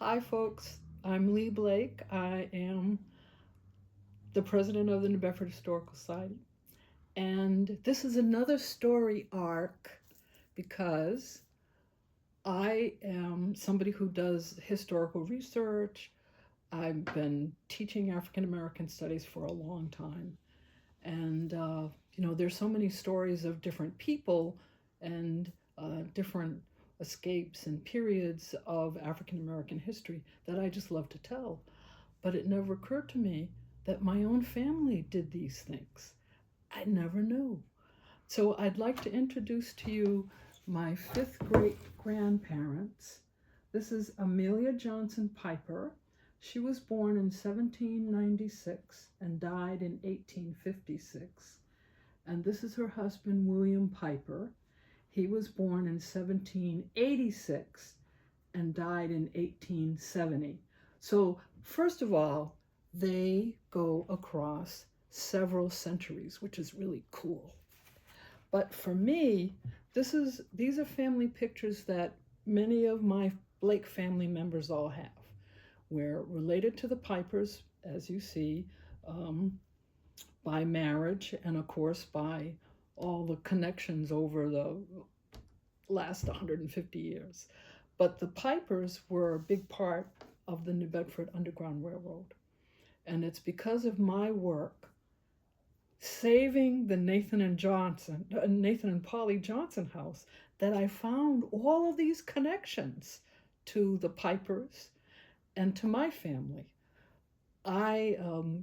Hi, folks. I'm Lee Blake. I am the president of the New Bedford Historical Society. And this is another story arc because I am somebody who does historical research. I've been teaching African American studies for a long time. And, there's so many stories of different people and different escapes and periods of African American history that I just love to tell. But it never occurred to me that my own family did these things. I never knew. So I'd like to introduce to you my fifth great grandparents. This is Amelia Johnson Piper. She was born in 1796 and died in 1856. And this is her husband, William Piper. He was born in 1786 and died in 1870. So, first of all, they go across several centuries, which is really cool. But for me, these are family pictures that many of my Blake family members all have. We're related to the Pipers, as you see, by marriage and, of course, by all the connections over the last 150 years. But the Pipers were a big part of the New Bedford Underground Railroad. And it's because of my work saving the Nathan and Polly Johnson house that I found all of these connections to the Pipers and to my family. I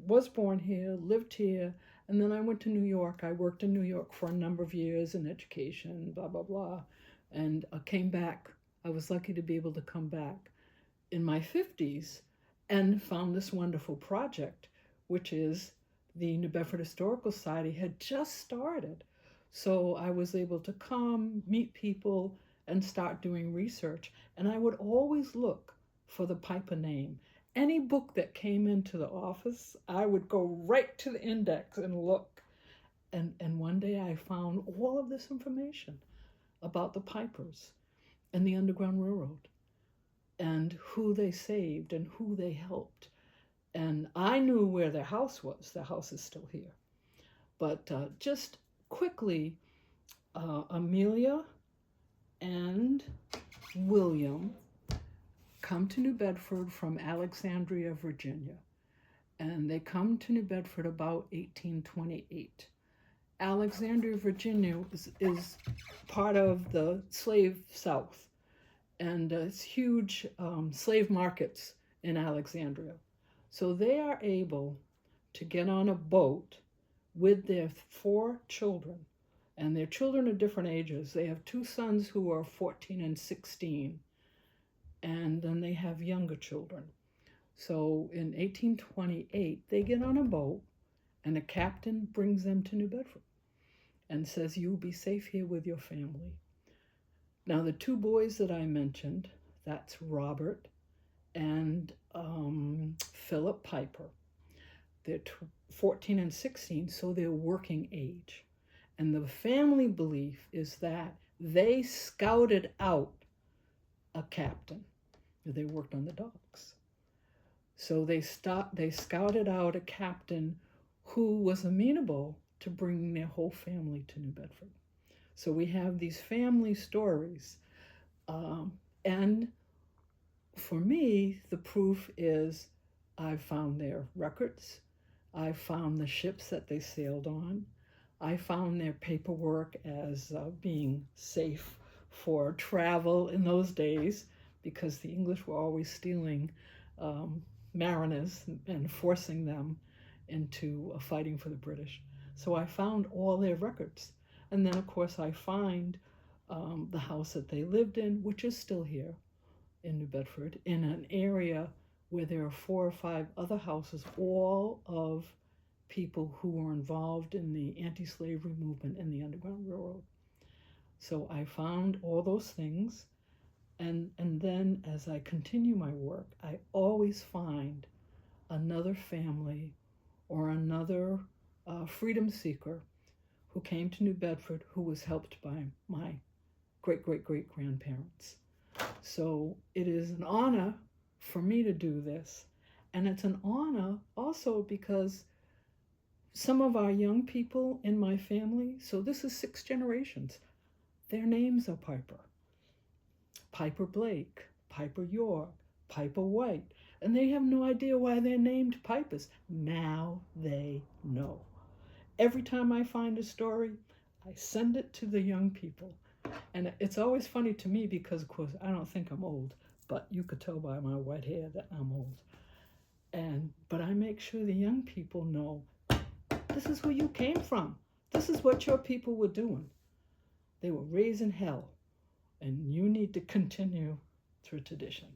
was born here, lived here, and then I went to New York. I worked in New York for a number of years in education, blah, blah, blah, and came back. I was lucky to be able to come back in my 50s and found this wonderful project, which is the New Bedford Historical Society had just started. So I was able to come, meet people, and start doing research. And I would always look for the Piper name. Any book that came into the office, I would go right to the index and look. And one day I found all of this information about the Pipers and the Underground Railroad and who they saved and who they helped. And I knew where their house was. Their house is still here. But just quickly, Amelia and William come to New Bedford from Alexandria, Virginia. And they come to New Bedford about 1828. Alexandria, Virginia is part of the slave South, and it's huge slave markets in Alexandria. So they are able to get on a boat with their 4 children, and their children are different ages. They have 2 sons who are 14 and 16, and then they have younger children. So in 1828, they get on a boat, and a captain brings them to New Bedford and says, "You'll be safe here with your family." Now, the 2 boys that I mentioned, that's Robert and Philip Piper. They're 14 and 16, so they're working age. And the family belief is that they scouted out a captain. They worked on the docks. So they scouted out a captain who was amenable to bringing their whole family to New Bedford. So we have these family stories. And for me, the proof is I've found their records. I found the ships that they sailed on. I found their paperwork as being safe for travel in those days because the English were always stealing mariners and forcing them into fighting for the British. So I found all their records. And then, of course, I find the house that they lived in, which is still here in New Bedford, in an area where there are 4 or 5 other houses, all of people who were involved in the anti-slavery movement in the Underground Railroad. So I found all those things, and then as I continue my work, I always find another family or another freedom seeker who came to New Bedford who was helped by my great-great-great grandparents. So it is an honor for me to do this. And it's an honor also because some of our young people in my family, so this is 6 generations, their names are Piper. Piper Blake, Piper York, Piper White. And they have no idea why they're named Pipers. Now they know. Every time I find a story, I send it to the young people. And it's always funny to me because, of course, I don't think I'm old, but you could tell by my white hair that I'm old. But I make sure the young people know, this is where you came from. This is what your people were doing. They were raising hell, and you need to continue through tradition.